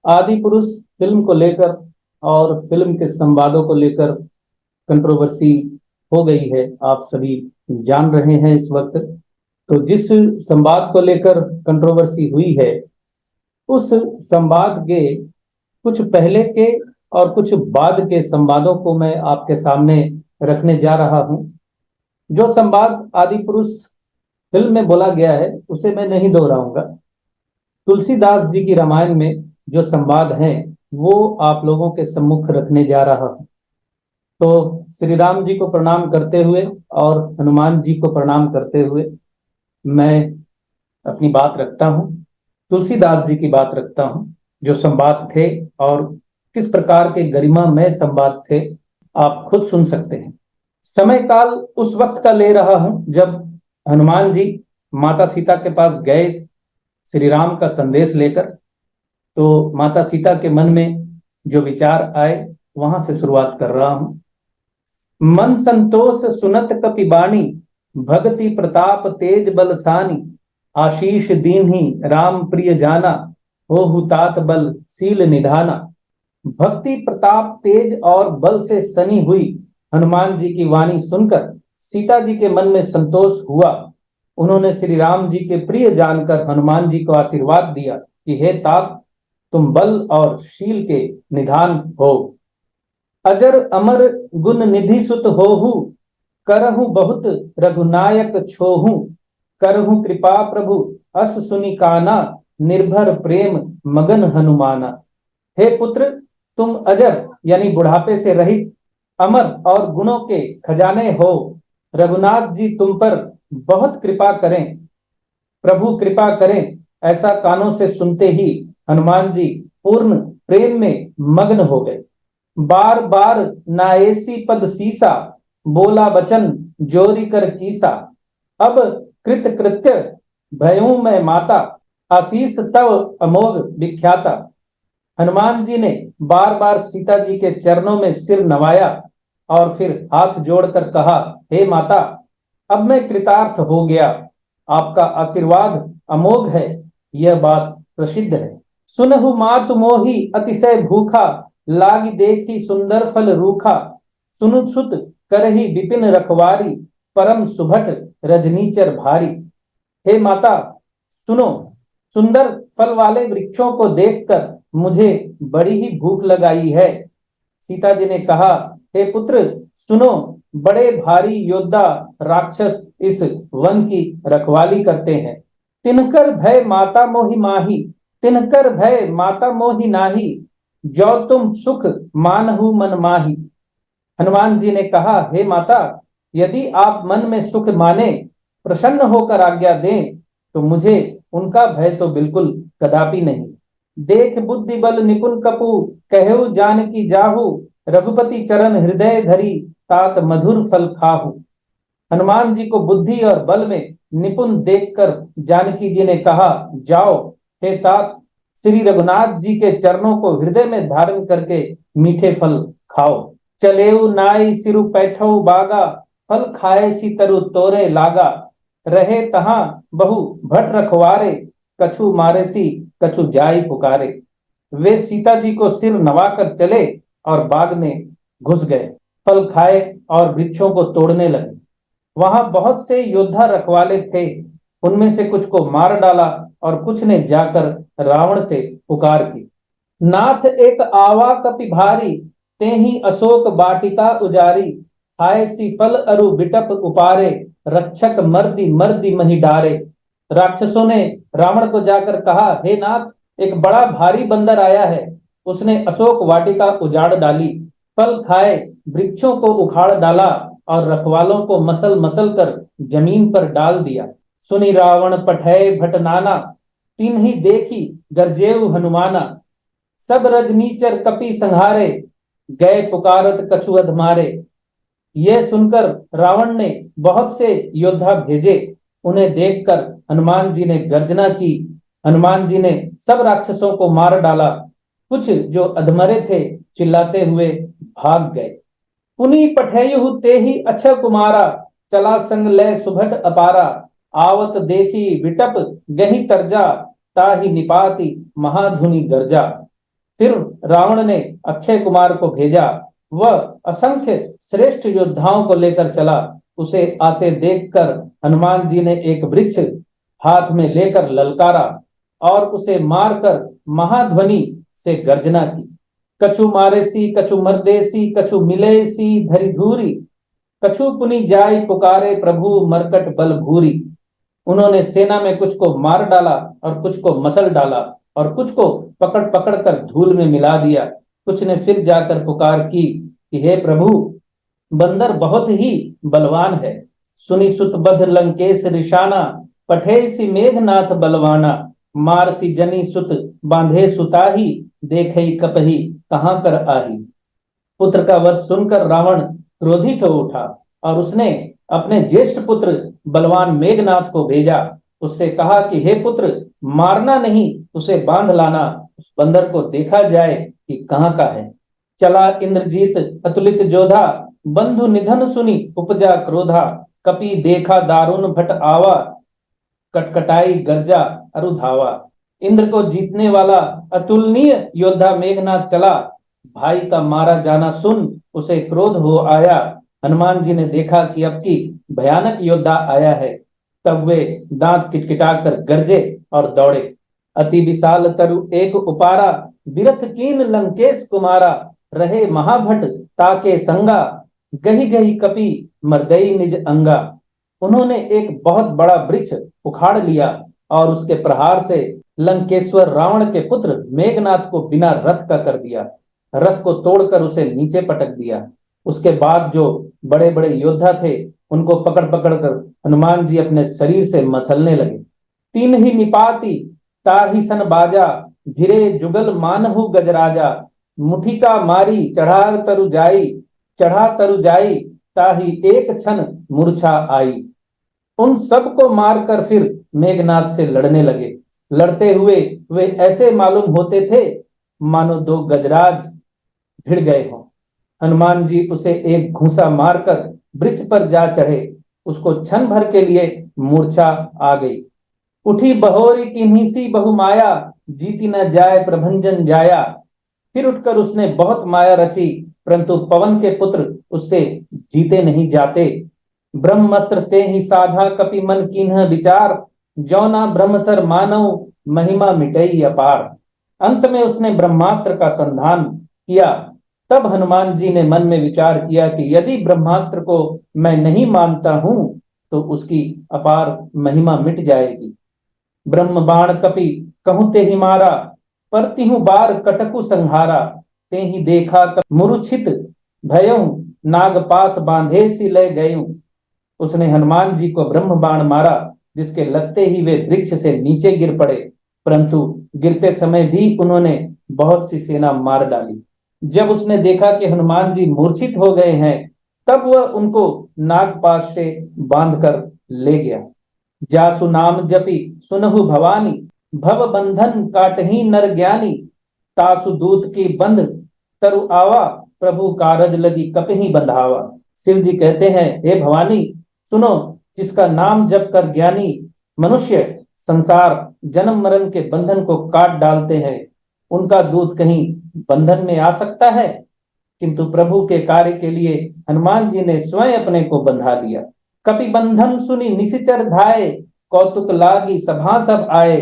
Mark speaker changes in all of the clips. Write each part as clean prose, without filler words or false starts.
Speaker 1: आदि पुरुष फिल्म को लेकर और फिल्म के संवादों को लेकर कंट्रोवर्सी हो गई है, आप सभी जान रहे हैं इस वक्त। तो जिस संवाद को लेकर कंट्रोवर्सी हुई है, उस संवाद के कुछ पहले के और कुछ बाद के संवादों को मैं आपके सामने रखने जा रहा हूं। जो संवाद आदि पुरुष फिल्म में बोला गया है उसे मैं नहीं दोहराऊंगा। तुलसीदास जी की रामायण में जो संवाद हैं वो आप लोगों के सम्मुख रखने जा रहा हूं। तो श्री राम जी को प्रणाम करते हुए और हनुमान जी को प्रणाम करते हुए मैं अपनी बात रखता हूं। तुलसीदास जी की बात रखता हूं, जो संवाद थे और किस प्रकार के गरिमामय संवाद थे, आप खुद सुन सकते हैं। समय काल उस वक्त का ले रहा हूं जब हनुमान जी माता सीता के पास गए श्री राम का संदेश लेकर। तो माता सीता के मन में जो विचार आए वहां से शुरुआत कर रहा हूं। मन संतोष सुनत कपि बानी, भगति प्रताप तेज बलसानी, आशीष दीन्ही राम प्रिय जाना, हो हुतात बल सील निधाना। भक्ति प्रताप तेज और बल से सनी हुई हनुमान जी की वाणी सुनकर सीता जी के मन में संतोष हुआ। उन्होंने श्री राम जी के प्रिय जानकर हनुमान जी को आशीर्वाद दिया कि हे तात, तुम बल और शील के निधान हो। अजर अमर गुण निधि सुत होहु, करहु बहुत रघुनायक छोहु, करहु कृपा प्रभु अस सुनि काना, निर्भर प्रेम मगन हनुमाना। हे पुत्र, तुम अजर यानी बुढ़ापे से रहित, अमर और गुणों के खजाने हो। रघुनाथ जी तुम पर बहुत कृपा करें, प्रभु कृपा करें, ऐसा कानों से सुनते ही हनुमान जी पूर्ण प्रेम में मग्न हो गए। बार बार नाएसी पद सीसा, बोला बचन जोरी कर कीसा। अब कृत कृत्य भयऊ मैं माता, आशीष तव अमोघ विख्याता। हनुमान जी ने बार बार सीता जी के चरणों में सिर नवाया और फिर हाथ जोड़कर कहा, हे माता, अब मैं कृतार्थ हो गया। आपका आशीर्वाद अमोघ है, यह बात प्रसिद्ध है। सुनहु मातु मोहि अतिशय भूखा, लागी देखी सुंदर फल रूखा। सुनु सुत करही विपिन रखवारी, परम सुभट रजनीचर भारी। हे माता, सुनो, सुंदर फल वाले वृक्षों को देखकर मुझे बड़ी ही भूख लगाई है। सीता जी ने कहा, हे पुत्र सुनो, बड़े भारी योद्धा राक्षस इस वन की रखवाली करते हैं। तिनकर भय माता मोहि माही, तिनकर भय माता मोहि नाही, जो तुम सुख मानहु मन माही। हनुमान जी ने कहा, हे माता, यदि आप मन में सुख माने, प्रसन्न होकर आज्ञा दें, तो मुझे उनका भय तो बिल्कुल कदापि नहीं। देख बुद्धि बल निपुण कपु, कहु जानकी जाहु, रघुपति चरण हृदय धरी, तात मधुर फल खाहु। हनुमान जी को बुद्धि और बल में निपुण देखकर जानकी जी ने कहा, जाओ हे तात, श्री रघुनाथ जी के चरणों को हृदय में धारण करके मीठे फल खाओ। चलेऊ नाई सिरु पैठऊ बागा, फल खाए सी तरु तोरे लागा। रहे तहां बहु भट रखवारे, कछु मारे सी कछु जाई पुकारे। वे सीता जी को सिर नवाकर चले और बाग में घुस गए, फल खाए और वृक्षों को तोड़ने लगे। वहां बहुत से योद्धा रखवाले थे, उनमें से कुछ को मार डाला और कुछ ने जाकर रावण से पुकार की। नाथ एक आवा कपि भारी, तेहि अशोक वाटिका उजारी। खाए सी फल अरु बिटप उपारे, रक्षक मर्दी मर्दी मही डारे। राक्षसों ने रावण को जाकर कहा, हे नाथ, एक बड़ा भारी बंदर आया है, उसने अशोक वाटिका उजाड़ डाली, फल खाए वृक्षों को उखाड़ डाला और रखवालों को मसल मसल कर जमीन पर डाल दिया। सुनि रावण पठय भटनाना, तिन्हि देखी गरजेऊ हनुमाना। सब रजनीचर कपि संहारे, गए पुकारत कछु अध मारे। यह सुनकर रावण ने बहुत से योद्धा भेजे, उन्हें देखकर हनुमान जी ने गर्जना की। हनुमान जी ने सब राक्षसों को मार डाला, कुछ जो अधमरे थे चिल्लाते हुए भाग गए। पुनि पठेयु ते ही अक्षय कुमारा, चला संग लय सुभट अपारा। आवत देखी विटप गही तरजा, ताहि निपाति महाधुनि गर्जा। फिर रावण ने अक्षय कुमार को भेजा। वह असंख्य श्रेष्ठ योद्धाओं को लेकर चला। उसे आते देखकर हनुमान जी ने एक वृक्ष हाथ में लेकर ललकारा और उसे मारकर महाध्वनि से गर्जना की। कछु मारेसी कछु मर्देसी कछु मिलेसी धरि धूरी, कछु पुनि जाय पुकारे प्रभु मरकट बल भूरी। उन्होंने सेना में कुछ को मार डाला और कुछ को मसल डाला और कुछ को पकड़ पकड़ कर धूल में मिला दिया। कुछ ने फिर जाकर पुकार की कि हे प्रभु, बंदर बहुत ही बलवान है। सुनी सुत बध लंकेश रिशाना, पठे सी मेघनाथ बलवाना। मार सी जनी सुत बांधे सुताही, देखे कपही कहां कर आही। पुत्र का वध सुनकर रावण क्रोधित हो उठा और उसने अपने ज्येष्ठ पुत्र बलवान मेघनाथ को भेजा। उससे कहा कि हे पुत्र, मारना नहीं, उसे बांध लाना। उस बंदर को देखा जाए कि कहां का है। चला इंद्रजीत अतुलित जोधा, बंधु निधन सुनी उपजा क्रोधा। कपि देखा दारुण भट आवा, कटकटाई गर्जा अरुधावा। इंद्र को जीतने वाला अतुलनीय योद्धा मेघनाथ चला। भाई का मारा जाना सुन उसे क्रोध हो आया। हनुमान जी ने देखा कि अब की भयानक योद्धा आया है। तब वे दांत किटकिटाकर गरजे और दौड़े। अति विशाल तरु एक उपारा, बिरथ कीन लंकेश कुमारा। रहे महाभट ताके संगा, गही गही कपि मर्दई निज अंगा। उन्होंने एक बहुत बड़ा वृक्ष उखाड़ लिया और उसके प्रहार से लंकेश्वर रावण के पुत्र मेघनाथ को बिना रथ का कर दिया। रथ को तोड़कर उसे नीचे पटक दिया। उसके बाद जो बड़े बड़े योद्धा थे उनको पकड़ पकड़ कर हनुमान जी अपने शरीर से मसलने लगे। तीन ही निपाती ताही सन बाजा, भिरे जुगल मानहु गजराजा। मुठिका मारी चढ़ा तरु जाई, ताही एक क्षण मूर्छा आई। उन सबको मारकर फिर मेघनाथ से लड़ने लगे। लड़ते हुए वे ऐसे मालूम होते थे मानो दो गजराज भिड़ गए हों। हनुमान जी उसे एक घूंसा मारकर वृक्ष पर जा चढ़े। उसको क्षण भर के लिए मूर्छा आ गई। उठी बहोरी किन्हीं सी बहुमाया, जीती न जाए प्रभंजन जाया। फिर उठकर उसने बहुत माया रची, परंतु पवन के पुत्र उससे जीते नहीं जाते। ब्रह्मस्त्र ते ही साधा कपि मन कीन्ह विचार, जौना ब्रह्मसर मानव महिमा मिटई अपार। अंत में उसने ब्रह्मास्त्र का संधान किया। तब हनुमान जी ने मन में विचार किया कि यदि ब्रह्मास्त्र को मैं नहीं मानता हूं तो उसकी अपार महिमा मिट जाएगी। ब्रह्म बाण कपि कहूं ते ही मारा, पर तिहु बार कटकु संहारा। ते ही देखा मूर्छित भयऊ, नाग पास बांधे सी ले गयऊ। उसने हनुमान जी को ब्रह्म बाण मारा, जिसके लगते ही वे वृक्ष से नीचे गिर पड़े, परंतु गिरते समय भी उन्होंने बहुत सी सेना मार डाली। जब उसने देखा कि हनुमान जी मूर्छित हो गए हैं, तब वह उनको नागपाश से बांधकर ले गया। जासु नाम जपि सुनहु भवानी, भव बंधन काटही नर ज्ञानी। तासु दूत की बंध तरु आवा, प्रभु कारज लगी कपहि बंधावा। शिव जी कहते हैं, हे भवानी सुनो, जिसका नाम जप कर ज्ञानी मनुष्य संसार जन्म मरण के बंधन को काट डालते हैं, उनका दूत कहीं बंधन में आ सकता है? किंतु प्रभु के कार्य के लिए हनुमान जी ने स्वयं अपने को बंधा लिया। कपि बंधन सुनी निशिचर धाये, कौतुक लागी सभा सब आए।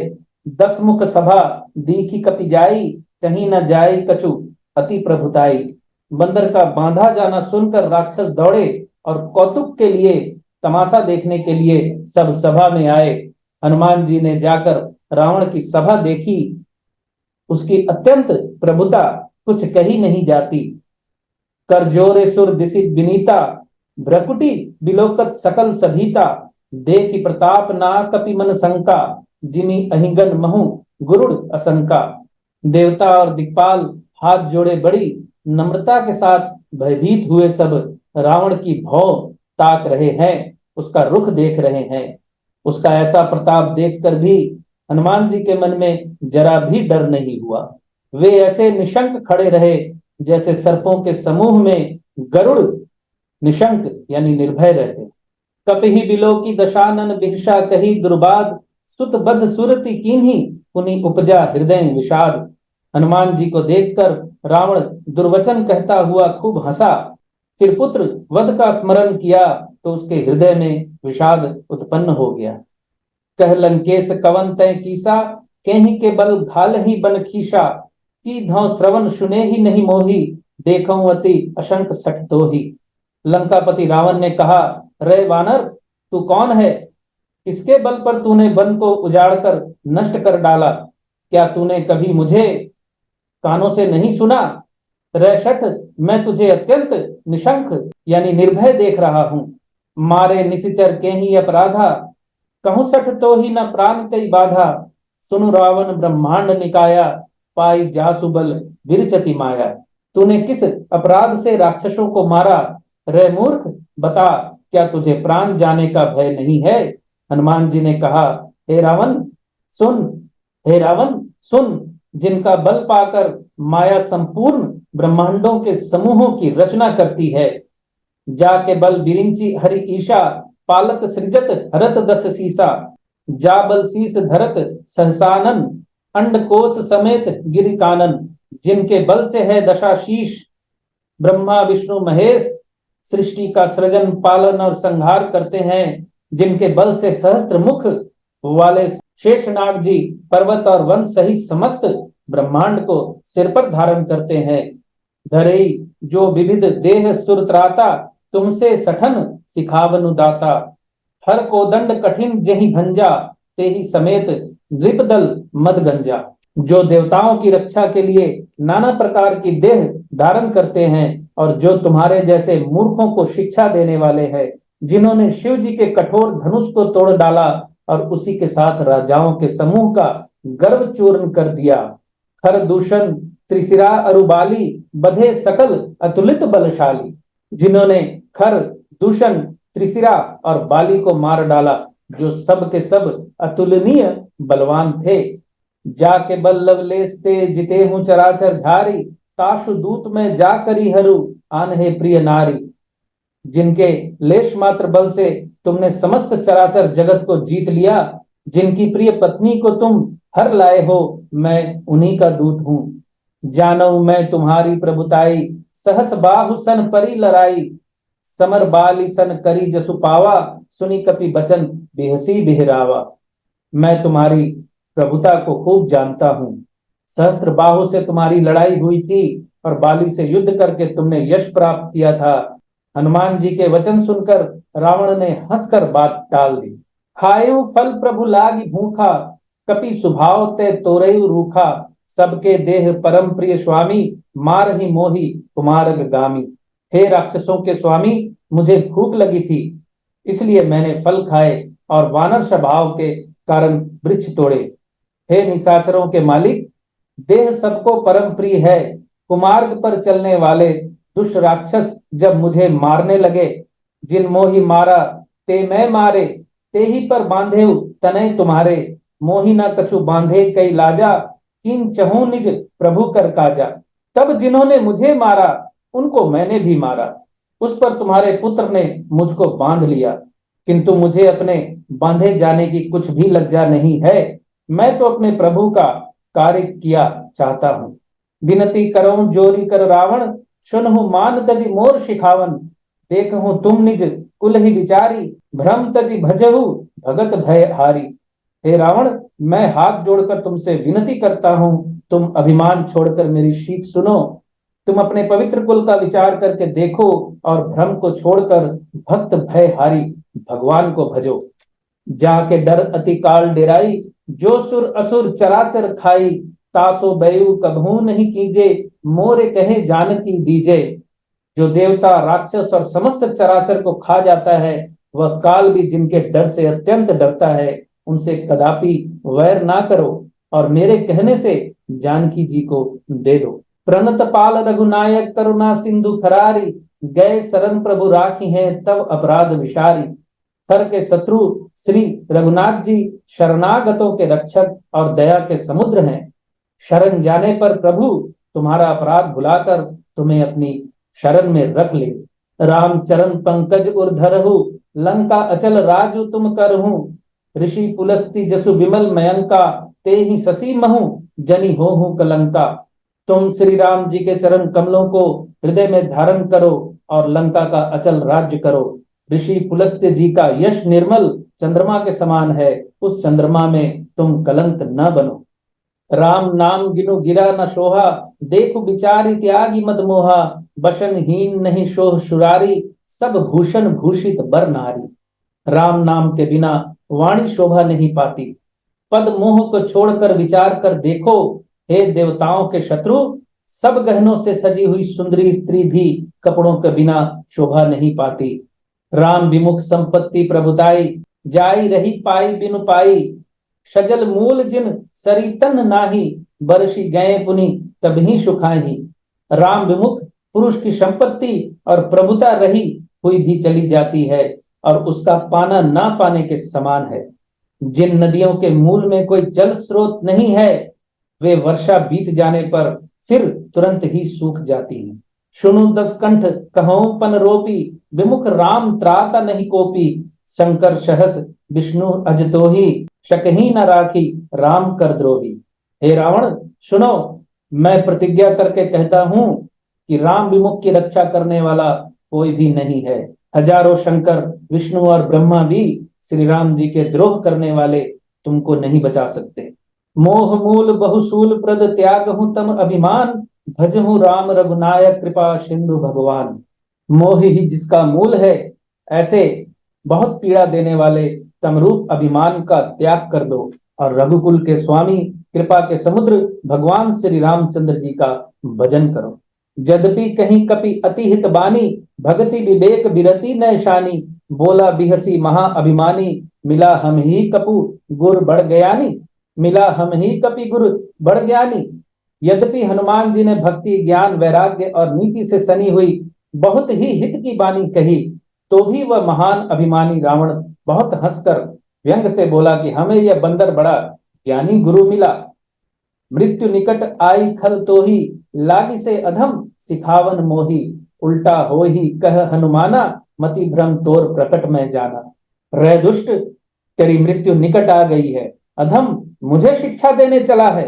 Speaker 1: दस मुख सभा दीखी कपि जाई, कहीं न जाई कछु अति प्रभुताई। बंदर का बांधा जाना सुनकर राक्षस दौड़े और कौतुक के लिए, तमाशा देखने के लिए सब सभा में आए। हनुमान जी ने जाकर रावण की सभा देखी। उसकी अत्यंत प्रभुता कुछ कही नहीं जाती। कर जोरे सुर दिसित विनीता, भ्रकुटी बिलोकत सकल सभीता। देखी प्रताप ना कपि मन शंका, जिमी अहिगन महु गुरुड़ असंका। देवता और दिक्पाल हाथ जोड़े बड़ी नम्रता के साथ भयभीत हुए सब रावण की भौ ताक रहे हैं, उसका रुख देख रहे हैं। उसका ऐसा प्रताप देखकर भी हनुमान जी के मन में जरा भी डर नहीं हुआ। वे ऐसे निशंक खड़े रहे जैसे सर्पों के समूह में गरुड़ निशंक यानी निर्भय रहते। कपिहि बिलो की दशानन भिक्षा कही दुर्बाद, सुत बद्ध सुरति कीन्ही पुनि उपजा हृदय विषाद। हनुमान जी को देखकर रावण दुर्वचन कहता हुआ खूब हंसा। फिर पुत्र वध का स्मरण किया तो उसके हृदय में विषाद उत्पन्न हो गया। कह लंकेश कवन तय कीसा, केहि के बल घाल ही बन खीसा, की धौ श्रवण सुने ही नहीं मोही, देखऊं अति अशंक सठ तो ही। लंकापति रावण ने कहा, रे वानर, तू कौन है? किसके बल पर तूने वन को उजाड़कर नष्ट कर डाला? क्या तूने कभी मुझे कानों से नहीं सुना? रैशठ, मैं तुझे अत्यंत निशंक यानी निर्भय देख रहा हूं। मारे निशिचर के ही अपराधा, कहूं सठ तो ही न प्राण कई बाधा। सुनु रावण ब्रह्मांड निकाया, पाई जासु बल विरचति माया। तूने किस अपराध से राक्षसों को मारा? रे मूर्ख, बता, क्या तुझे प्राण जाने का भय नहीं है? हनुमान जी ने कहा, हे रावण सुन, हे रावण सुन, जिनका बल पाकर माया संपूर्ण ब्रह्मांडों के समूहों की रचना करती है, जाके बल बिरिंची हरि ईशा, पालत सृजत हरत दस सीसा। जा बल शीस धरत सहसानन, अंडकोश समेत गिर कानन। जिनके बल से है दशाशीष, ब्रह्मा विष्णु महेश सृष्टि का सृजन पालन और संहार करते हैं। जिनके बल से सहस्त्र मुख वाले शेषनाग जी पर्वत और वन सहित समस्त ब्रह्मांड को सिर पर धारण करते हैं। धरई जो विविध देह सुरत्राता, तुमसे सठन सिखावनु दाता। हर कोदंड कठिन जहि भंजा, ते ही समेत नृपदल मद गंजा। जो देवताओं की रक्षा के लिए नाना प्रकार की देह धारण करते हैं और जो तुम्हारे जैसे मूर्खों को शिक्षा देने वाले हैं, जिन्होंने शिव जी के कठोर धनुष को तोड़ डाला और उसी के साथ राजाओं के समूह का गर्व चूर्ण कर दिया। खर दूषण त्रिशिरा अरुबाली, बधे सकल अतुलित बलशाली। जिन्होंने खर दूषण त्रिशिरा और बाली को मार डाला, जो सब के सब अतुलनीय बलवान थे। जाके बल लवलेस ते जिते हूं चराचर झारी, ताशु दूत में जा करी हरू, आन हे प्रिय नारी। जिनके लेश मात्र बल से तुमने समस्त चराचर जगत को जीत लिया, जिनकी प्रिय पत्नी को तुम हर लाए हो, मैं उन्हीं का दूत हूं। जानऊ मैं तुम्हारी प्रभुताई, सहस बाहु सन परी लड़ाई। समर बाली सन करी जसु पावा, सुनी कपि बचन बेहसी बिहरावा। मैं तुम्हारी प्रभुता को खूब जानता हूं। सहस्त्र बाहु से तुम्हारी लड़ाई हुई थी और बाली से युद्ध करके तुमने यश प्राप्त किया था। हनुमान जी के वचन सुनकर रावण ने हंसकर बात टाल दी। खायु फल प्रभु लागी भूखा, कपि सुभाव ते तोरयु रूखा। सबके देह परम प्रिय स्वामी, मार ही मोही कुमारग गामी। हे राक्षसों के स्वामी, मुझे भूख लगी थी, इसलिए मैंने फल खाए और वानर स्वभाव के कारण वृक्ष तोड़े। हे निशाचरों के मालिक, देह सबको परम प्रिय है। कुमार्ग पर चलने वाले दुष्ट राक्षस जब मुझे मारने लगे, जिन मोहि मारा ते मैं मारे, ते ही पर बांधे तनय तुम्हारे। मोहि न कछु बांधे कई लाजा, किन चहु निज प्रभु कर काजा। तब जिन्होंने मुझे मारा, उनको मैंने भी मारा। उस पर तुम्हारे पुत्र ने मुझको बांध लिया, किंतु मुझे अपने बांधे जाने की कुछ भी लज्जा नहीं है। मैं तो अपने प्रभु का कार्य किया चाहता हूँ। विनती करो जोरी कर रावण, सुनहु मान तजी मोर शिखावन। देखहु तुम निज कुल ही विचारी, भ्रम तजी भजहु भगत भय हारी। हे रावण, मैं हाथ जोड़कर तुमसे विनती करता हूँ, तुम अभिमान छोड़कर मेरी शीख सुनो। तुम अपने पवित्र कुल का विचार करके देखो और भ्रम को छोड़कर भक्त भय हारी भगवान को भजो। जाके डर अति काल डेराई, जो सुर असुर चराचर खाई। तासो बयु कभू नहीं कीजे, मोरे कहे जानकी दीजे। जो देवता राक्षस और समस्त चराचर को खा जाता है, वह काल भी जिनके डर से अत्यंत डरता है, उनसे कदापि वैर ना करो और मेरे कहने से जानकी जी को दे दो। प्रणत पाल रघुनायक करुणा सिंधु खरारी, गए शरण प्रभु राखी है तब अपराध विशारी। हर के शत्रु श्री रघुनाथ जी शरणागतों के रक्षक और दया के समुद्र हैं। शरण जाने पर प्रभु तुम्हारा अपराध भुलाकर तुम्हें अपनी शरण में रख ले। राम चरण पंकज उर्धरहु, लंका अचल राजु तुम करहु। ऋषि पुलस्ती जसु विमल मयंका, ते ही शशि महु, जनी हो हूं कलंका। तुम श्री राम जी के चरण कमलों को हृदय में धारण करो और लंका का अचल राज्य करो। ऋषि पुलस्त्य जी का यश निर्मल चंद्रमा के समान है, उस चंद्रमा में तुम कलंक न बनो। राम नाम गिनो गिरा न शोहा, देखो विचारि त्यागी मद मोहा। बशन हीन नहीं शोह सुरारी, सब भूषण भूषित बर नारी। राम नाम के बिना वाणी शोभा नहीं पाती। पद मोह को छोड़कर विचार कर देखो, हे देवताओं के शत्रु, सब गहनों से सजी हुई सुंदरी स्त्री भी कपड़ों के बिना शोभा नहीं पाती। राम विमुख संपत्ति प्रभुताई, जाई रही पाई बिनु पाई। सजल मूल जिन सरीतन नाही, बरसी गए पुनि तबहि सुखाही। राम विमुख पुरुष की संपत्ति और प्रभुता रही हुई भी चली जाती है और उसका पाना ना पाने के समान है। जिन नदियों के मूल में कोई जल स्रोत नहीं है, वे वर्षा बीत जाने पर फिर तुरंत ही सूख जाती हैं। सुनु दस कंठ कहऊं पन रोपी, विमुख राम त्राता नहीं कोपी। शंकर सहस विष्णु अजतोही, शकही न राखी राम कर द्रोही। हे रावण सुनो, मैं प्रतिज्ञा करके कहता हूं कि राम विमुख की रक्षा करने वाला कोई भी नहीं है। हजारों शंकर विष्णु और ब्रह्मा भी श्री राम जी के द्रोह करने वाले तुमको नहीं बचा सकते। मोह मूल बहुसूल प्रद त्याग हूं तम अभिमान, भज हूं राम रघुनायक कृपा सिंधु भगवान। मोह ही जिसका मूल है, ऐसे बहुत पीड़ा देने वाले तमरूप अभिमान का त्याग कर दो और रघुकुल के स्वामी कृपा के समुद्र भगवान श्री रामचंद्र जी का भजन करो। यद्यपि कहीं कपि अति हित बानी, भगति विवेक विरति नैशानी। बोला बिहसी महा अभिमानी, मिला हम ही कपु गुर बढ़ गयानी। मिला हम ही कपि गुर बढ़ ज्ञानी। यद्यपि हनुमान जी ने भक्ति ज्ञान वैराग्य और नीति से सनी हुई बहुत ही हित की बानी कही, तो भी वह महान अभिमानी रावण बहुत हंसकर व्यंग से बोला कि हमें यह बंदर बड़ा ज्ञानी गुरु मिला। मृत्यु निकट आई खल तो ही, लागी से अधम सिखावन मोही। उल्टा हो ही कह हनुमाना, मति भ्रम तोर प्रकट में जाना। रे दुष्ट, तेरी मृत्यु निकट आ गई है, अधम मुझे शिक्षा देने चला है।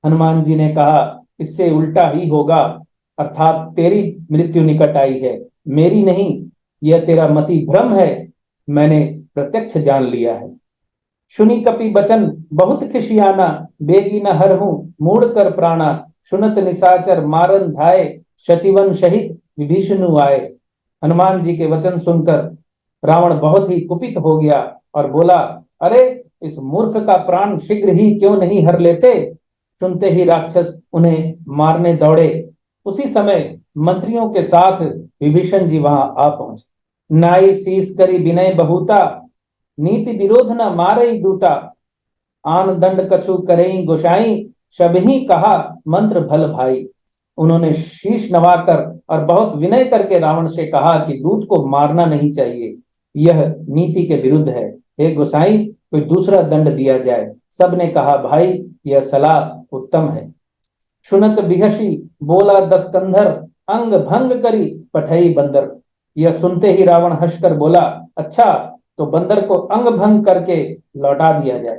Speaker 1: हनुमान जी ने कहा, इससे उल्टा ही होगा, अर्थात तेरी मृत्यु निकट आई है, मेरी नहीं। यह तेरा मति भ्रम है, मैंने प्रत्यक्ष जान लिया है। सुनी कपि बचन बहुत खिसियाना, बेगी न हरहूं मूड कर प्राणा। सुनत निशाचर मारन धाये, सचिवन सहित विभीषणु आए। हनुमान जी के वचन सुनकर रावण बहुत ही कुपित हो गया और बोला, अरे इस मूर्ख का प्राण शीघ्र ही क्यों नहीं हर लेते। सुनते ही राक्षस उन्हें मारने दौड़े। उसी समय मंत्रियों के साथ विभीषण जी वहां आ पहुंचे। नाई शीस करी विनय बहुता, नीति विरोध न मारई दूता। आन दंड कछु करई गोसाई, सबही कहा मंत्र भल भाई। उन्होंने शीश नवाकर और बहुत विनय करके रावण से कहा कि दूत को मारना नहीं चाहिए, यह नीति के विरुद्ध है। हे गोसाई, कोई दूसरा दंड दिया जाए। सबने कहा, भाई यह सलाह उत्तम है। सुनत बिहसी बोला दस कंधर, अंग भंग करी पठई बंदर। यह सुनते ही रावण हंसकर बोला, अच्छा तो बंदर को अंग भंग करके लौटा दिया जाए।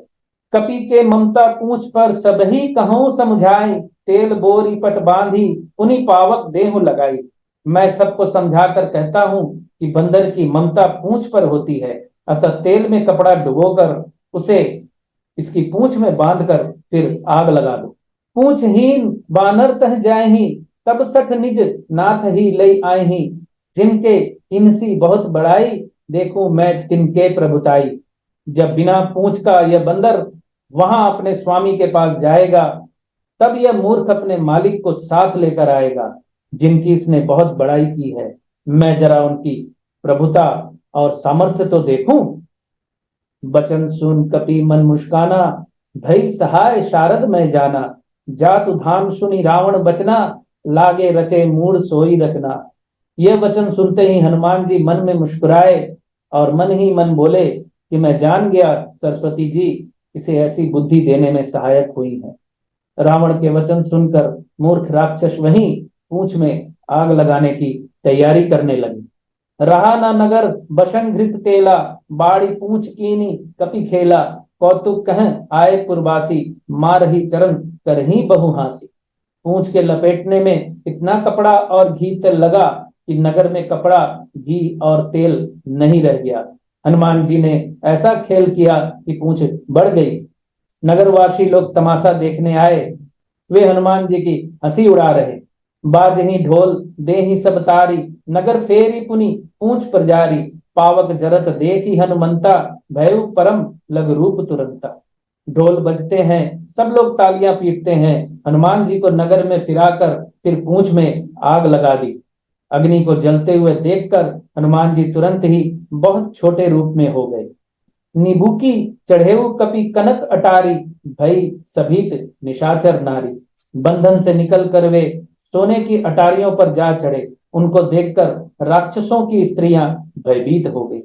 Speaker 1: कपि के ममता पूंछ पर सबही कहूं समझाई, तेल बोरी पट बांधी उन्हीं पावक देहु लगाई। मैं सबको समझाकर कहता हूं कि बंदर की ममता पूंछ पर होती है, अतः तेल में कपड़ा डुबोकर उसे इसकी पूंछ में बांधकर फिर आग लगा दो। पूंछहीन बानर तह जायही, तब सठ निज नाथ ही लई आयही। जिनके इनसी बहुत बड़ाई, देखूं मैं तिनके प्रभुताई। जब बिना पूंछ का यह बंदर वहां अपने स्वामी के पास जाएगा, तब यह मूर्ख अपने मालिक को साथ लेकर आएगा, जिनकी इसने बहुत बड़ाई की है। मैं जरा उनकी प्रभुता और सामर्थ्य तो देखूं। बचन सुन कपि मन मुस्काना, भई सहाय शारद में जाना। जातु धाम सुनी रावण बचना, लागे रचे मूड सोई रचना। यह वचन सुनते ही हनुमान जी मन में मुस्कुराए और मन ही मन बोले कि मैं जान गया सरस्वती जी इसे ऐसी बुद्धि देने में सहायक हुई है। रावण के वचन सुनकर मूर्ख राक्षस वहीं पूंछ में आग लगाने की तैयारी करने लगे। रहा ना नगर बशन घृत तेला, बाड़ी पूंछ कीनी कपि खेला। कौतुक कह आए पुरवासी, मारही चरण कर ही बहु हांसी। पूंछ के लपेटने में इतना कपड़ा और घी तेल लगा कि नगर में कपड़ा, घी और तेल नहीं रह गया। हनुमान जी ने ऐसा खेल किया कि पूंछ बढ़ गई। नगरवासी लोग तमाशा देखने आए। वे हनुमान जी की हंसी उड़ा रहे। बाजही ढोल देहि सब तारी, नगर फेरी पुनि पूंछ पर जारी। पावक जरत देखी हनुमंता, भयउ परम लग रूप तुरंता। ढोल बजते हैं, सब लोग तालियां पीटते हैं। हनुमान जी को नगर में फिराकर फिर पूंछ में आग लगा दी। अग्नि को जलते हुए देखकर हनुमान जी तुरंत ही बहुत छोटे रूप में हो गए। निबुकी चढ़ेऊ कपि कनक अटारी, भई सभीत निशाचर नारी। बंधन से निकल कर वे सोने की अटारियों पर जा चढ़े। उनको देखकर राक्षसों की स्त्रियां भयभीत हो गई।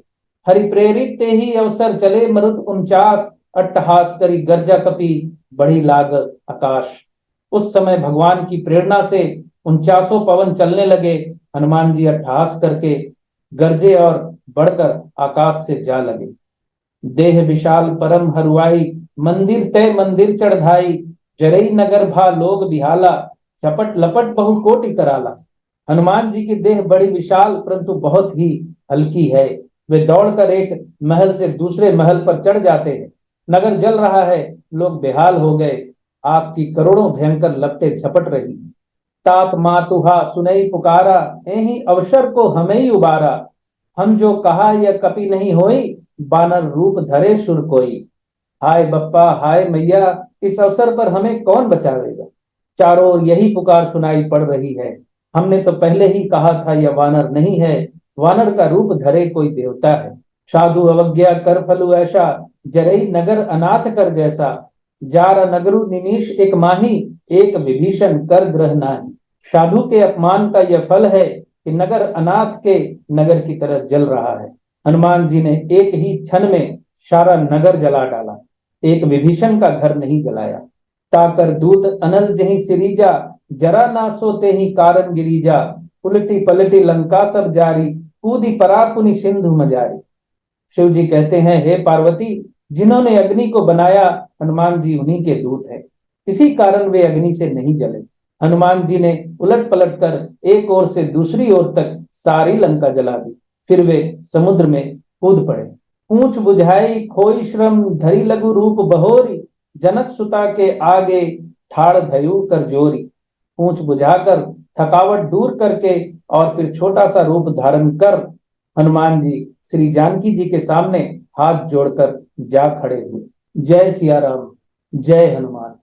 Speaker 1: हरि प्रेरित ते ही अवसर चले मरुत 49, अट्टहास करी गर्जा कपि बढ़ी लाग आकाश। उस समय भगवान की प्रेरणा से 49 पवन चलने लगे। हनुमान जी अट्टहास करके गरजे और बढ़कर आकाश से जा लगे। देह विशाल परम हरुआई, मंदिर तय मंदिर चढ़ाई। जरई नगर भा लोग बिहाला, झपट लपट बहु कोटि कराला। हनुमान जी की देह बड़ी विशाल परंतु बहुत ही हल्की है। वे दौड़कर एक महल से दूसरे महल पर चढ़ जाते हैं। नगर जल रहा है, लोग बेहाल हो गए। आग की करोड़ों भयंकर लपटें झपट रही। तात मातुहा सुनई पुकारा, एहि अवसर को हमें ही उबारा। हम जो कहा यह कपि नहीं होई, बानर रूप धरे सुर कोई। हाय बप्पा हाय मैया, इस अवसर पर हमें कौन बचावेगा। चारों ओर यही पुकार सुनाई पड़ रही है। हमने तो पहले ही कहा था यह वानर नहीं है, वानर का रूप धरे कोई देवता है। साधु अवज्ञा कर फलु ऐसा, जरई नगर अनाथ कर जैसा। जार नगरु निमीश एक माही, एक विभीषण कर ग्रह नाही। साधु के अपमान का यह फल है कि नगर अनाथ के नगर की तरह जल रहा है। हनुमान जी ने एक ही क्षण में सारा नगर जला डाला, एक विभीषण का घर नहीं जलाया। ताकर दूत अनल जही सिरीजा, जरा ना सोते ही कारण गिरीजा। उलटी पलटी लंका सब जारी, कूदी परापुनि सिंधु मजारी। शिव जी कहते हैं, हे पार्वती, जिन्होंने अग्नि को बनाया हनुमान जी उन्हीं के दूत हैं। इसी कारण वे अग्नि से नहीं जले। हनुमान जी ने उलट पलट कर एक ओर से दूसरी ओर तक सारी लंका जला दी। फिर वे समुद्र में कूद पड़े। पूंछ बुझाई खोई श्रम, धरी लघु रूप बहोरी। जनक सुता के आगे ठाड़ भयू कर जोरी। पूंछ बुझाकर थकावट दूर करके और फिर छोटा सा रूप धारण कर हनुमान जी श्री जानकी जी के सामने हाथ जोड़कर जा खड़े हुए। जय सिया राम, जय हनुमान।